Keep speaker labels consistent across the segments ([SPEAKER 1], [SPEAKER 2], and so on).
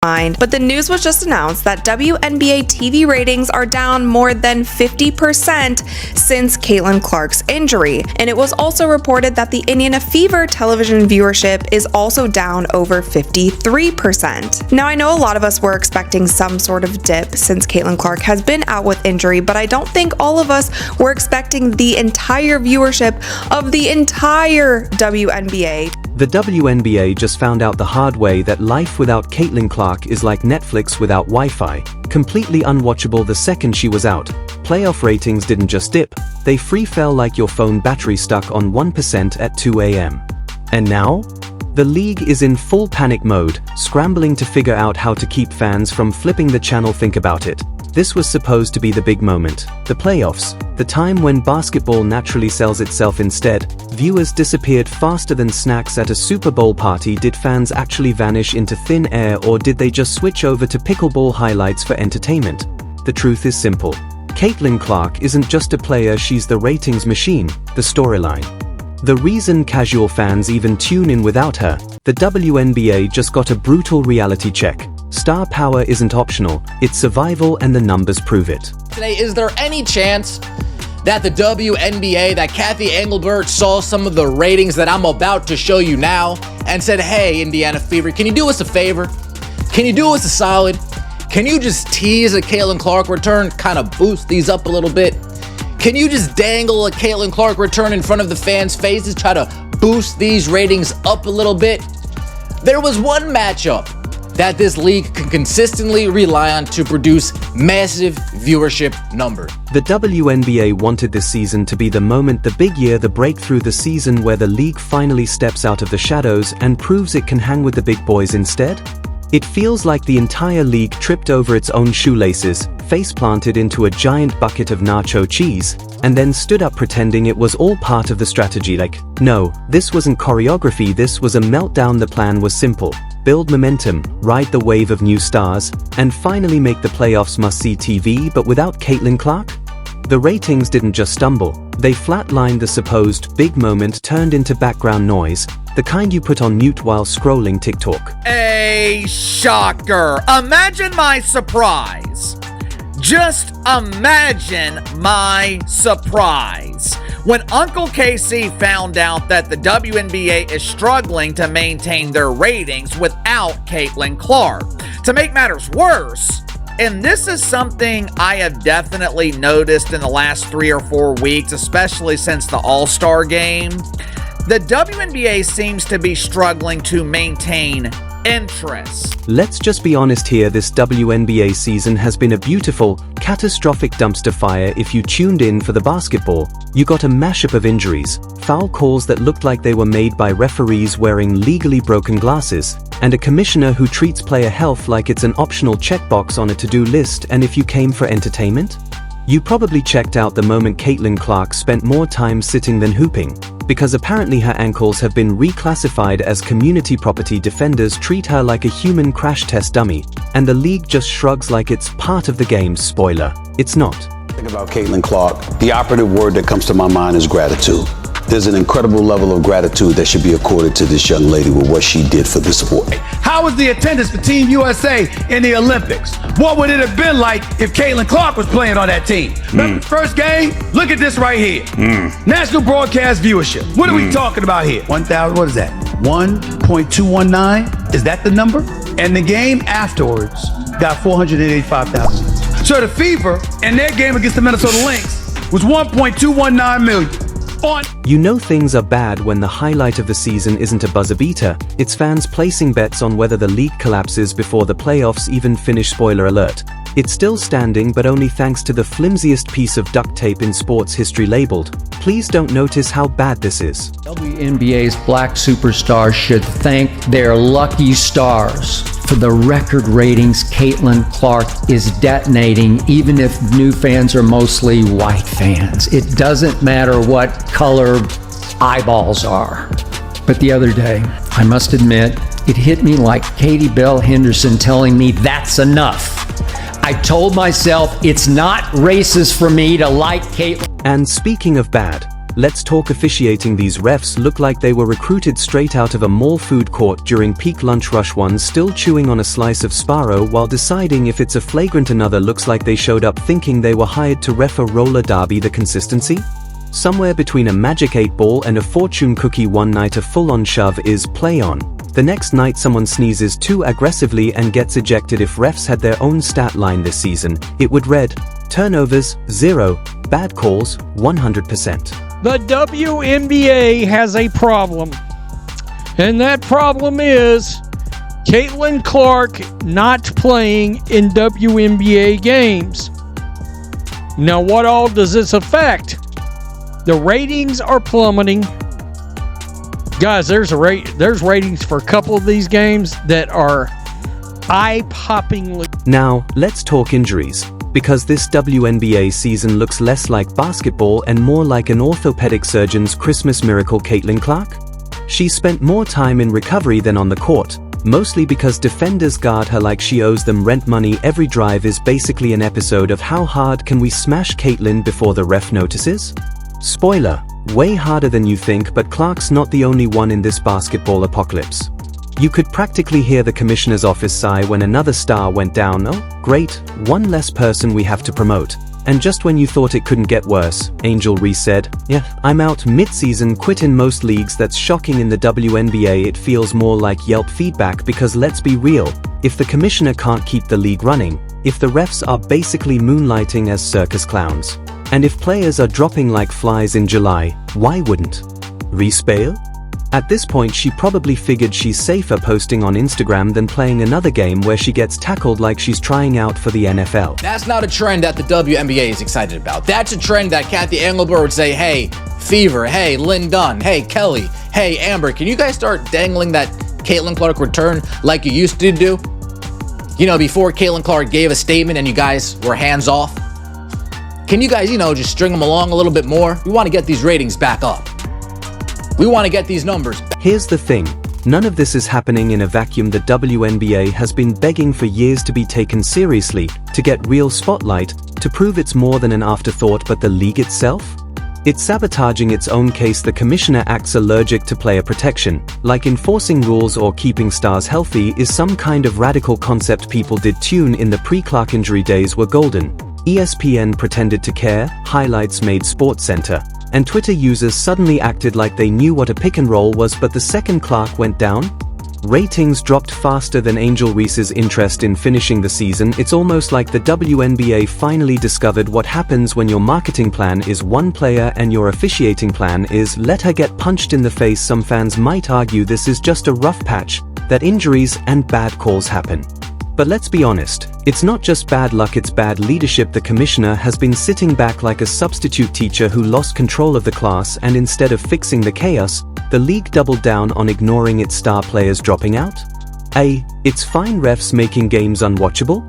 [SPEAKER 1] But the news was just announced that WNBA TV ratings are down more than 50% since Caitlin Clark's injury. And it was also reported that the Indiana Fever television viewership is also down over 53%. Now, I know a lot of us were expecting some sort of dip since Caitlin Clark has been out with injury, but I don't think all of us were expecting the entire viewership of the entire WNBA.
[SPEAKER 2] The WNBA just found out the hard way that life without Caitlin Clark is like Netflix without Wi-Fi, completely unwatchable the second she was out. Playoff ratings didn't just dip, they free fell like your phone battery stuck on 1% at 2 a.m. And now? The league is in full panic mode, scrambling to figure out how to keep fans from flipping the channel. Think about it. This was supposed to be the big moment, the playoffs, the time when basketball naturally sells itself instead. Viewers disappeared faster than snacks at a Super Bowl party. Did fans actually vanish into thin air, or did they just switch over to pickleball highlights for entertainment? The truth is simple. Caitlin Clark isn't just a player, she's the ratings machine, the storyline. The reason casual fans even tune in without her. The WNBA just got a brutal reality check. Star power isn't optional, it's survival, and the numbers prove it.
[SPEAKER 3] Today, is there any chance that the WNBA, that Kathy Engelbert saw some of the ratings that I'm about to show you now and said, hey, Indiana Fever, can you do us a favor? Can you do us a solid? Can you just tease a Caitlin Clark return, kind of boost these up a little bit? Can you just dangle a Caitlin Clark return in front of the fans' faces, try to boost these ratings up a little bit? There was one matchup that this league can consistently rely on to produce massive viewership numbers.
[SPEAKER 2] The WNBA wanted this season to be the moment, the big year, the breakthrough, the season where the league finally steps out of the shadows and proves it can hang with the big boys instead. It feels like the entire league tripped over its own shoelaces, face planted into a giant bucket of nacho cheese, and then stood up pretending it was all part of the strategy. Like, no, this wasn't choreography, this was a meltdown. The plan was simple. Build momentum, ride the wave of new stars, and finally make the playoffs must-see TV. But without Caitlin Clark? The ratings didn't just stumble, they flatlined. The supposed big moment turned into background noise, the kind you put on mute while scrolling TikTok.
[SPEAKER 4] A shocker! Imagine my surprise. Just imagine my surprise when Uncle Casey found out that the WNBA is struggling to maintain their ratings without Caitlin Clark. To make matters worse, and this is something I have definitely noticed in the last 3 or 4 weeks, especially since the All-Star game, the WNBA seems to be struggling to maintain interest.
[SPEAKER 2] Let's just be honest here, this WNBA season has been a beautiful, catastrophic dumpster fire. If you tuned in for the basketball, you got a mashup of injuries, foul calls that looked like they were made by referees wearing legally broken glasses, and a commissioner who treats player health like it's an optional checkbox on a to-do list. And if you came for entertainment, you probably checked out the moment Caitlin Clark spent more time sitting than hooping, because apparently her ankles have been reclassified as community property. Defenders treat her like a human crash test dummy, and the league just shrugs like it's part of the game. Spoiler, it's not.
[SPEAKER 5] Think about Caitlin Clark, the operative word that comes to my mind is gratitude. There's an incredible level of gratitude that should be accorded to this young lady with what she did for the sport.
[SPEAKER 6] How was the attendance for Team USA in the Olympics? What would it have been like if Caitlin Clark was playing on that team? Remember the first game? Look at this right here. National broadcast viewership. What are we talking about here? 1,000, what is that? 1.219? Is that the number? And the game afterwards got 485,000. So the Fever in their game against the Minnesota Lynx was 1.219 million.
[SPEAKER 2] You know things are bad when the highlight of the season isn't a buzzer beater, it's fans placing bets on whether the league collapses before the playoffs even finish. Spoiler alert. It's still standing, but only thanks to the flimsiest piece of duct tape in sports history labeled, "Please don't notice how bad this is."
[SPEAKER 7] WNBA's black superstars should thank their lucky stars for the record ratings Caitlin Clark is detonating, even if new fans are mostly white fans. It doesn't matter what color eyeballs are. But the other day, I must admit, it hit me like Katie Bell Henderson telling me that's enough. I told myself it's not racist for me to like Caitlin.
[SPEAKER 2] And speaking of bad, let's talk officiating. These refs look like they were recruited straight out of a mall food court during peak lunch rush. One still chewing on a slice of Sparrow while deciding if it's a flagrant. Another looks like they showed up thinking they were hired to ref a roller derby. The consistency? Somewhere between a magic 8-ball and a fortune cookie. One night a full-on shove is play on. The next night someone sneezes too aggressively and gets ejected. If refs had their own stat line this season, it would read, turnovers, 0, bad calls, 100%.
[SPEAKER 8] The WNBA has a problem, and that problem is Caitlin Clark not playing in WNBA games. Now, what all does this affect? The ratings are plummeting. Guys, there's ratings for a couple of these games that are eye-poppingly.
[SPEAKER 2] Now, let's talk injuries. Because this WNBA season looks less like basketball and more like an orthopedic surgeon's Christmas miracle. Caitlin Clark? She spent more time in recovery than on the court, mostly because defenders guard her like she owes them rent money. Every drive is basically an episode of how hard can we smash Caitlin before the ref notices? Spoiler, way harder than you think, but Clark's not the only one in this basketball apocalypse. You could practically hear the commissioner's office sigh when another star went down. Oh, great, one less person we have to promote. And just when you thought it couldn't get worse, Angel Reese said, yeah, I'm out mid-season, quit in most leagues. That's shocking. In the WNBA it feels more like Yelp feedback, because let's be real, if the commissioner can't keep the league running, if the refs are basically moonlighting as circus clowns, and if players are dropping like flies in July, why wouldn't Reese bail? At this point she probably figured she's safer posting on Instagram than playing another game where she gets tackled like she's trying out for the NFL.
[SPEAKER 3] That's not a trend that the WNBA is excited about. That's a trend that Kathy Engelbert would say, hey, Fever, hey, Lynn Dunn, hey, Kelly, hey, Amber, can you guys start dangling that Caitlin Clark return like you used to do? You know, before Caitlin Clark gave a statement and you guys were hands off. Can you guys, just string them along a little bit more? We want to get these ratings back up. We want to get these numbers back.
[SPEAKER 2] Here's the thing. None of this is happening in a vacuum. The WNBA has been begging for years to be taken seriously, to get real spotlight, to prove it's more than an afterthought. But the league itself? It's sabotaging its own case. The commissioner acts allergic to player protection, like enforcing rules or keeping stars healthy is some kind of radical concept. People did tune in. The pre-Clark injury days were golden. ESPN pretended to care, highlights made SportsCenter, and Twitter users suddenly acted like they knew what a pick and roll was. But the second Clark went down, ratings dropped faster than Angel Reese's interest in finishing the season. It's almost like the WNBA finally discovered what happens when your marketing plan is one player and your officiating plan is let her get punched in the face. Some fans might argue this is just a rough patch, that injuries and bad calls happen. But let's be honest, it's not just bad luck, it's bad leadership. The commissioner has been sitting back like a substitute teacher who lost control of the class, and instead of fixing the chaos, the league doubled down on ignoring its star players dropping out. It's fine refs making games unwatchable?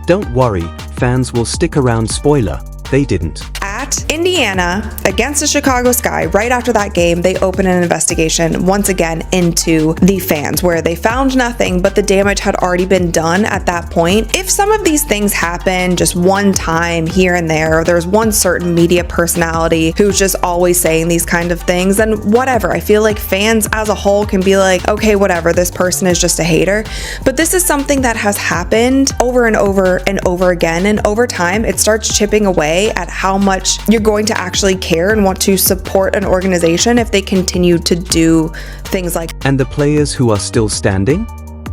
[SPEAKER 2] Don't worry, fans will stick around. Spoiler, they didn't.
[SPEAKER 1] At Indiana against the Chicago Sky, right after that game, they opened an investigation once again into the fans, where they found nothing, but the damage had already been done at that point. If some of these things happen just one time here and there, or there's one certain media personality who's just always saying these kind of things, then whatever. I feel like fans as a whole can be like, okay, whatever, this person is just a hater. But this is something that has happened over and over and over again, and over time it starts chipping away at how much you're going to actually care and want to support an organization if they continue to do things like.
[SPEAKER 2] And the players who are still standing?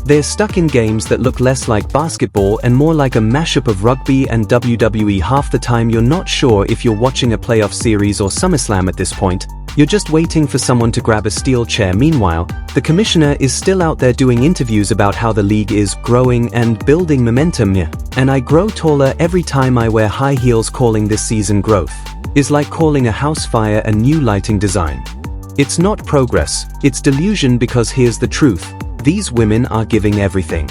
[SPEAKER 2] They're stuck in games that look less like basketball and more like a mashup of rugby and WWE. Half the time you're not sure if you're watching a playoff series or SummerSlam at this point. You're just waiting for someone to grab a steel chair. Meanwhile, the commissioner is still out there doing interviews about how the league is growing and building momentum. And I grow taller every time I wear high heels. Calling this season growth is like calling a house fire a new lighting design. It's not progress, it's delusion, because here's the truth. These women are giving everything.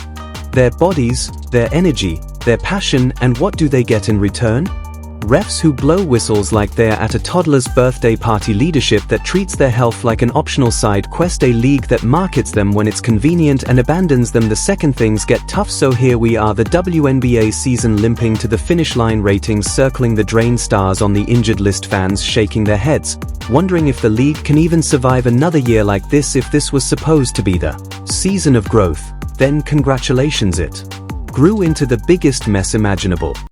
[SPEAKER 2] Their bodies, their energy, their passion, and what do they get in return? refs who blow whistles like they're at a toddler's birthday party, leadership that treats their health like an optional side quest, a league that markets them when it's convenient and abandons them the second things get tough. So here we are, the WNBA season limping to the finish line, ratings circling the drain, stars on the injured list, fans shaking their heads, wondering if the league can even survive another year like this. If this was supposed to be the season of growth, then congratulations, it grew into the biggest mess imaginable.